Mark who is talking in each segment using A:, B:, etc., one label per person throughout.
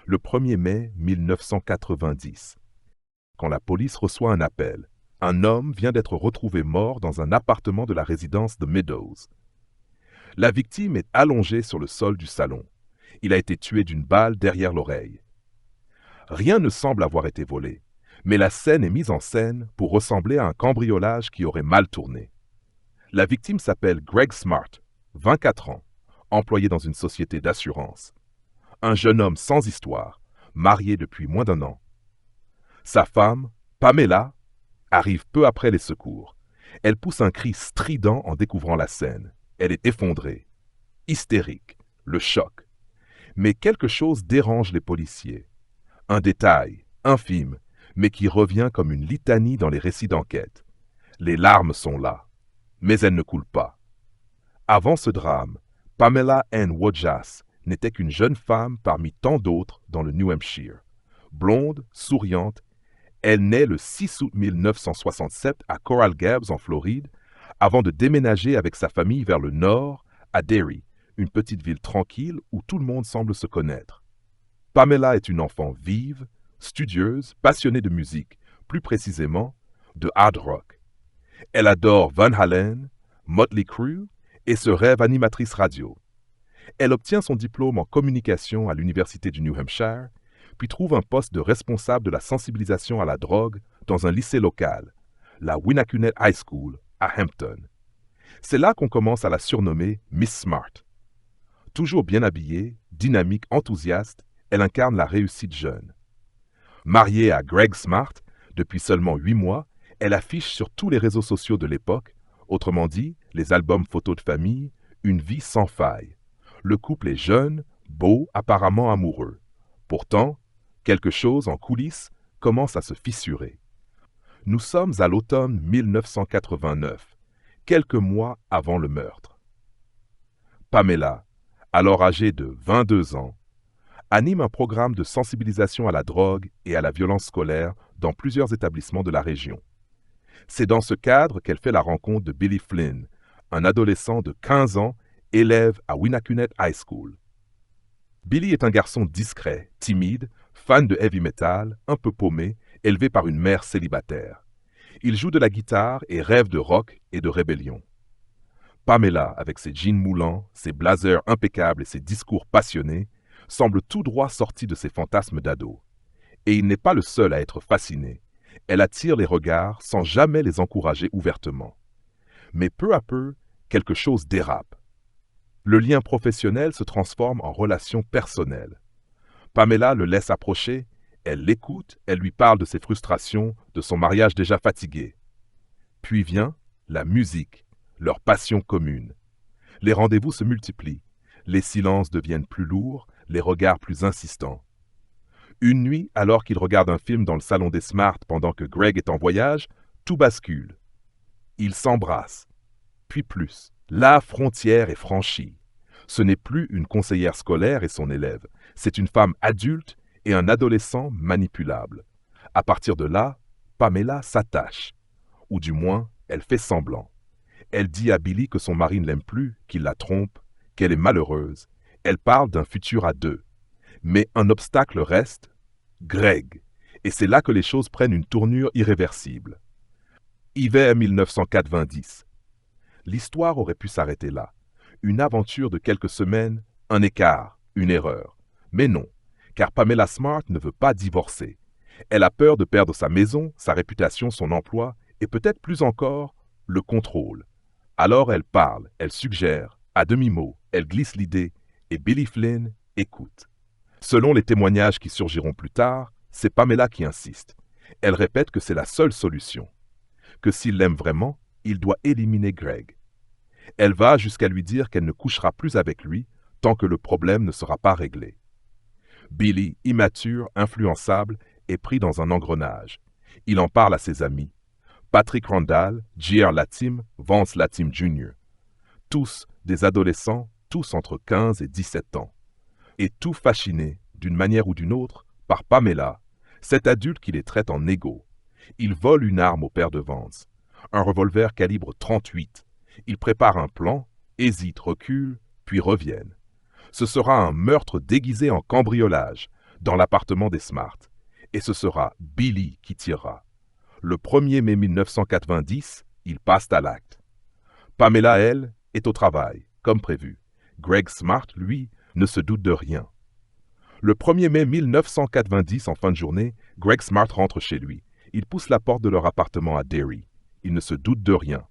A: le 1er mai 1990. Quand la police reçoit un appel, un homme vient d'être retrouvé mort dans un appartement de la résidence de Meadows. La victime est allongée sur le sol du salon. Il a été tué d'une balle derrière l'oreille. Rien ne semble avoir été volé, mais la scène est mise en scène pour ressembler à un cambriolage qui aurait mal tourné. La victime s'appelle Greg Smart, 24 ans, employé dans une société d'assurance. Un jeune homme sans histoire, marié depuis moins d'1 an. Sa femme, Pamela, arrive peu après les secours. Elle pousse un cri strident en découvrant la scène. Elle est effondrée, hystérique, le choc. Mais quelque chose dérange les policiers. Un détail, infime, mais qui revient comme une litanie dans les récits d'enquête. Les larmes sont là, mais elles ne coulent pas. Avant ce drame, Pamela Ann Wojas n'était qu'une jeune femme parmi tant d'autres dans le New Hampshire. Blonde, souriante, elle naît le 6 août 1967 à Coral Gables, en Floride, avant de déménager avec sa famille vers le nord, à Derry, une petite ville tranquille où tout le monde semble se connaître. Pamela est une enfant vive, studieuse, passionnée de musique, plus précisément de hard rock. Elle adore Van Halen, Motley Crue et se rêve animatrice radio. Elle obtient son diplôme en communication à l'Université du New Hampshire, puis trouve un poste de responsable de la sensibilisation à la drogue dans un lycée local, la Winnacunnet High School à Hampton. C'est là qu'on commence à la surnommer Miss Smart. Toujours bien habillée, dynamique, enthousiaste, elle incarne la réussite jeune. Mariée à Greg Smart, depuis seulement 8 mois, elle affiche sur tous les réseaux sociaux de l'époque, autrement dit, les albums photos de famille, une vie sans faille. Le couple est jeune, beau, apparemment amoureux. Pourtant, quelque chose en coulisses commence à se fissurer. Nous sommes à l'automne 1989, quelques mois avant le meurtre. Pamela, alors âgée de 22 ans, anime un programme de sensibilisation à la drogue et à la violence scolaire dans plusieurs établissements de la région. C'est dans ce cadre qu'elle fait la rencontre de Billy Flynn, un adolescent de 15 ans, élève à Winnacunnet High School. Billy est un garçon discret, timide, fan de heavy metal, un peu paumé, élevé par une mère célibataire. Il joue de la guitare et rêve de rock et de rébellion. Pamela, avec ses jeans moulants, ses blazers impeccables et ses discours passionnés, semble tout droit sorti de ses fantasmes d'ado. Et il n'est pas le seul à être fasciné. Elle attire les regards sans jamais les encourager ouvertement. Mais peu à peu, quelque chose dérape. Le lien professionnel se transforme en relation personnelle. Pamela le laisse approcher, elle l'écoute, elle lui parle de ses frustrations, de son mariage déjà fatigué. Puis vient la musique, leur passion commune. Les rendez-vous se multiplient, les silences deviennent plus lourds, les regards plus insistants. Une nuit, alors qu'ils regardent un film dans le salon des Smart pendant que Greg est en voyage, tout bascule. Ils s'embrassent, puis plus. La frontière est franchie. Ce n'est plus une conseillère scolaire et son élève, c'est une femme adulte et un adolescent manipulable. À partir de là, Pamela s'attache, ou du moins, elle fait semblant. Elle dit à Billy que son mari ne l'aime plus, qu'il la trompe, qu'elle est malheureuse. Elle parle d'un futur à deux. Mais un obstacle reste, Greg, et c'est là que les choses prennent une tournure irréversible. Hiver 1990. L'histoire aurait pu s'arrêter là. Une aventure de quelques semaines, un écart, une erreur. Mais non, car Pamela Smart ne veut pas divorcer. Elle a peur de perdre sa maison, sa réputation, son emploi, et peut-être plus encore, le contrôle. Alors elle parle, elle suggère, à demi-mot, elle glisse l'idée, et Billy Flynn écoute. Selon les témoignages qui surgiront plus tard, c'est Pamela qui insiste. Elle répète que c'est la seule solution. Que s'il l'aime vraiment, il doit éliminer Greg. Elle va jusqu'à lui dire qu'elle ne couchera plus avec lui tant que le problème ne sera pas réglé. Billy, immature, influençable, est pris dans un engrenage. Il en parle à ses amis. Patrick Randall, J.R. Latim, Vance Latim Jr. Tous des adolescents, tous entre 15 et 17 ans. Et tout fascinés, d'une manière ou d'une autre, par Pamela, cet adulte qui les traite en égaux. Il vole une arme au père de Vance, un revolver calibre 38. Ils préparent un plan, hésitent, reculent, puis reviennent. Ce sera un meurtre déguisé en cambriolage, dans l'appartement des Smart, et ce sera Billy qui tirera. Le 1er mai 1990, ils passent à l'acte. Pamela, elle, est au travail, comme prévu. Greg Smart, lui, ne se doute de rien. Le 1er mai 1990, en fin de journée, Greg Smart rentre chez lui. Il pousse la porte de leur appartement à Derry. Il ne se doute de rien.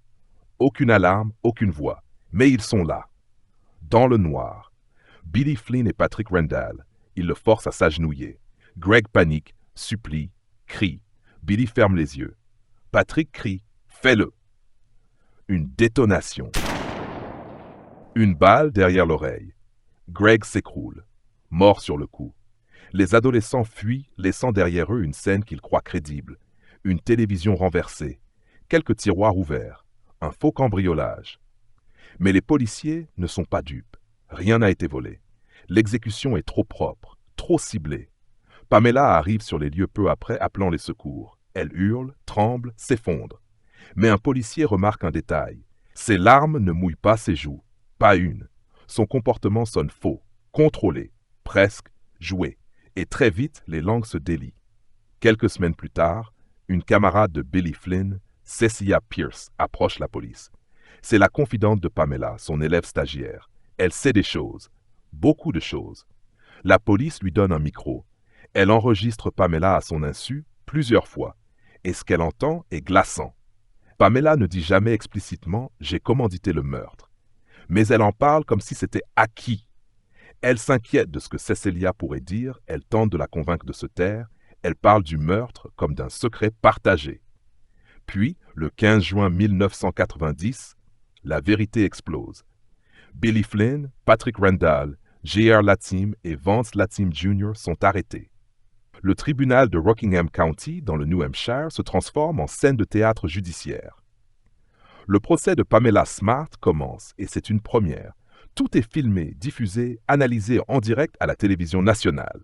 A: Aucune alarme, aucune voix. Mais ils sont là. Dans le noir. Billy Flynn et Patrick Randall. Ils le forcent à s'agenouiller. Greg panique, supplie, crie. Billy ferme les yeux. Patrick crie « Fais-le !» Une détonation. Une balle derrière l'oreille. Greg s'écroule, mort sur le coup. Les adolescents fuient, laissant derrière eux une scène qu'ils croient crédible. Une télévision renversée, quelques tiroirs ouverts, un faux cambriolage. Mais les policiers ne sont pas dupes. Rien n'a été volé. L'exécution est trop propre, trop ciblée. Pamela arrive sur les lieux peu après, appelant les secours. Elle hurle, tremble, s'effondre. Mais un policier remarque un détail. Ses larmes ne mouillent pas ses joues. Pas une. Son comportement sonne faux, contrôlé, presque joué. Et très vite, les langues se délient. Quelques semaines plus tard, une camarade de Billy Flynn, Cecilia Pierce, approche la police. C'est la confidente de Pamela, son élève stagiaire. Elle sait des choses, beaucoup de choses. La police lui donne un micro. Elle enregistre Pamela à son insu plusieurs fois. Et ce qu'elle entend est glaçant. Pamela ne dit jamais explicitement « j'ai commandité le meurtre ». Mais elle en parle comme si c'était acquis. Elle s'inquiète de ce que Cecilia pourrait dire, elle tente de la convaincre de se taire, elle parle du meurtre comme d'un secret partagé. Puis, le 15 juin 1990, la vérité explose. Billy Flynn, Patrick Randall, J.R. Latim et Vance Latim Jr. sont arrêtés. Le tribunal de Rockingham County, dans le New Hampshire, se transforme en scène de théâtre judiciaire. Le procès de Pamela Smart commence, et c'est une première. Tout est filmé, diffusé, analysé en direct à la télévision nationale.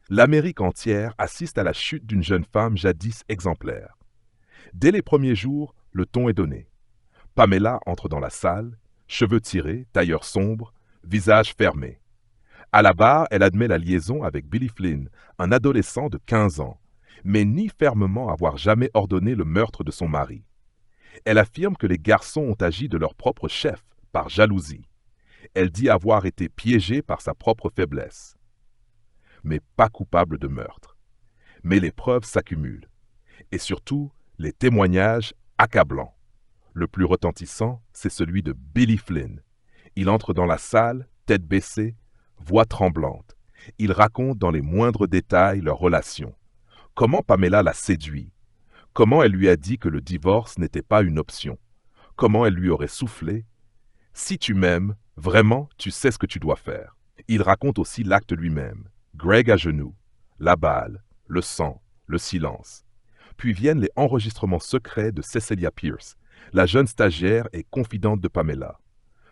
A: L'Amérique entière assiste à la chute d'une jeune femme jadis exemplaire. Dès les premiers jours, le ton est donné. Pamela entre dans la salle, cheveux tirés, tailleur sombre, visage fermé. À la barre, elle admet la liaison avec Billy Flynn, un adolescent de 15 ans, mais nie fermement avoir jamais ordonné le meurtre de son mari. Elle affirme que les garçons ont agi de leur propre chef, par jalousie. Elle dit avoir été piégée par sa propre faiblesse. Mais pas coupable de meurtre. Mais les preuves s'accumulent. Et surtout, les témoignages accablants. Le plus retentissant, c'est celui de Billy Flynn. Il entre dans la salle, tête baissée, voix tremblante. Il raconte dans les moindres détails leur relation. Comment Pamela l'a séduit. Comment elle lui a dit que le divorce n'était pas une option. Comment elle lui aurait soufflé. Si tu m'aimes, vraiment, tu sais ce que tu dois faire. Il raconte aussi l'acte lui-même. Greg à genoux, la balle, le sang, le silence. Puis viennent les enregistrements secrets de Cecilia Pierce, la jeune stagiaire et confidente de Pamela.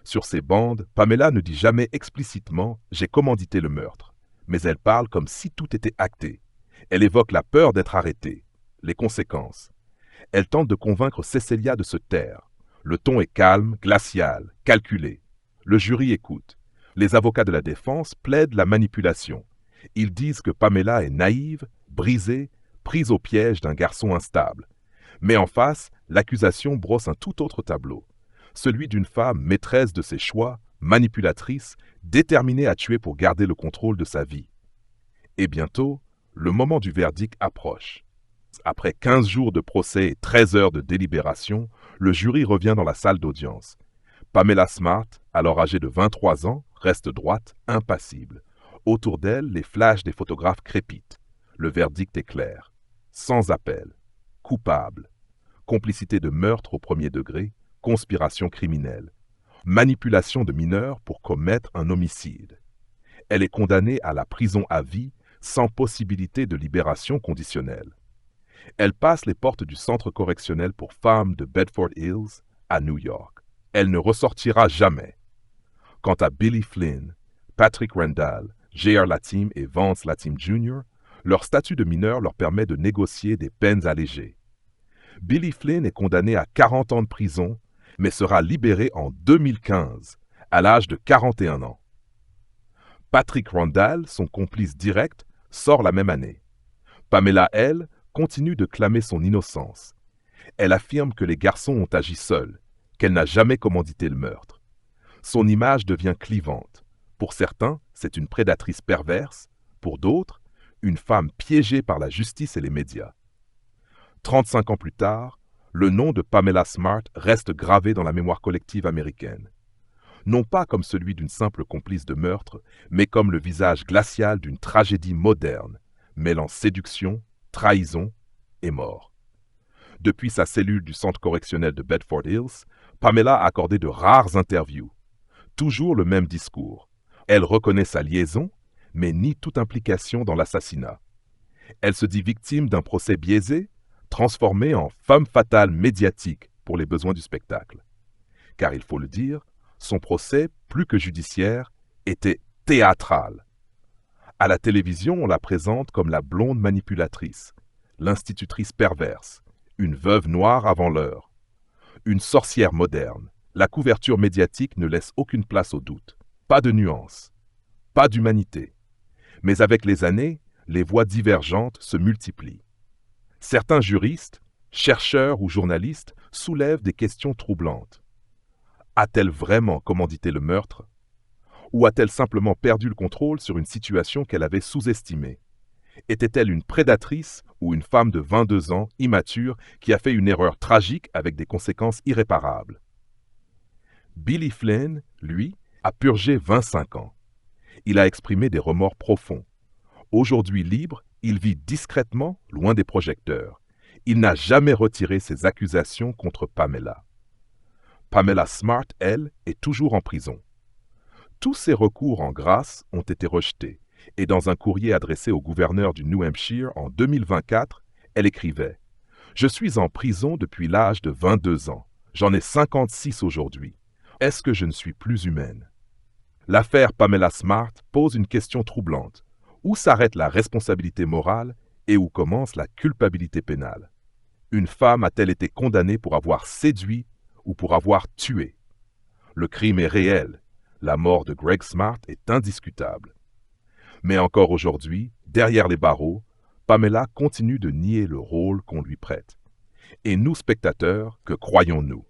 A: Sur ces bandes, Pamela ne dit jamais explicitement « j'ai commandité le meurtre », mais elle parle comme si tout était acté. Elle évoque la peur d'être arrêtée, les conséquences. Elle tente de convaincre Cecilia de se taire. Le ton est calme, glacial, calculé. Le jury écoute. Les avocats de la défense plaident la manipulation. Ils disent que Pamela est naïve, brisée, prise au piège d'un garçon instable. Mais en face, l'accusation brosse un tout autre tableau. Celui d'une femme maîtresse de ses choix, manipulatrice, déterminée à tuer pour garder le contrôle de sa vie. Et bientôt, le moment du verdict approche. Après 15 jours de procès et 13 heures de délibération, le jury revient dans la salle d'audience. Pamela Smart, alors âgée de 23 ans, reste droite, impassible. Autour d'elle, les flashs des photographes crépitent. Le verdict est clair. Sans appel. Coupable. Complicité de meurtre au premier degré, conspiration criminelle. Manipulation de mineurs pour commettre un homicide. Elle est condamnée à la prison à vie, sans possibilité de libération conditionnelle. Elle passe les portes du centre correctionnel pour femmes de Bedford Hills à New York. Elle ne ressortira jamais. Quant à Billy Flynn, Patrick Randall, J.R. Latim et Vance Latim Jr., leur statut de mineur leur permet de négocier des peines allégées. Billy Flynn est condamné à 40 ans de prison, mais sera libéré en 2015, à l'âge de 41 ans. Patrick Randall, son complice direct, sort la même année. Pamela, elle, continue de clamer son innocence. Elle affirme que les garçons ont agi seuls, qu'elle n'a jamais commandité le meurtre. Son image devient clivante. Pour certains, c'est une prédatrice perverse. Pour d'autres, une femme piégée par la justice et les médias. 35 ans plus tard, le nom de Pamela Smart reste gravé dans la mémoire collective américaine. Non pas comme celui d'une simple complice de meurtre, mais comme le visage glacial d'une tragédie moderne, mêlant séduction, trahison et mort. Depuis sa cellule du centre correctionnel de Bedford Hills, Pamela a accordé de rares interviews. Toujours le même discours. Elle reconnaît sa liaison, mais nie toute implication dans l'assassinat. Elle se dit victime d'un procès biaisé, transformé en femme fatale médiatique pour les besoins du spectacle. Car il faut le dire, son procès, plus que judiciaire, était théâtral. À la télévision, on la présente comme la blonde manipulatrice, l'institutrice perverse, une veuve noire avant l'heure, une sorcière moderne. La couverture médiatique ne laisse aucune place au doute. Pas de nuance, pas d'humanité. Mais avec les années, les voix divergentes se multiplient. Certains juristes, chercheurs ou journalistes soulèvent des questions troublantes. A-t-elle vraiment commandité le meurtre? Ou a-t-elle simplement perdu le contrôle sur une situation qu'elle avait sous-estimée? Était-elle une prédatrice ou une femme de 22 ans, immature, qui a fait une erreur tragique avec des conséquences irréparables? Billy Flynn, lui, a purgé 25 ans. Il a exprimé des remords profonds. Aujourd'hui libre, il vit discrètement, loin des projecteurs. Il n'a jamais retiré ses accusations contre Pamela. Pamela Smart, elle, est toujours en prison. Tous ses recours en grâce ont été rejetés, et dans un courrier adressé au gouverneur du New Hampshire en 2024, elle écrivait « Je suis en prison depuis l'âge de 22 ans. J'en ai 56 aujourd'hui. Est-ce que je ne suis plus humaine ?» L'affaire Pamela Smart pose une question troublante. Où s'arrête la responsabilité morale et où commence la culpabilité pénale? Une femme a-t-elle été condamnée pour avoir séduit ou pour avoir tué? Le crime est réel. La mort de Greg Smart est indiscutable. Mais encore aujourd'hui, derrière les barreaux, Pamela continue de nier le rôle qu'on lui prête. Et nous, spectateurs, que croyons-nous?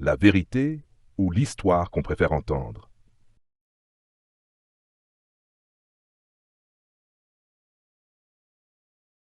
A: La vérité ou l'histoire qu'on préfère entendre?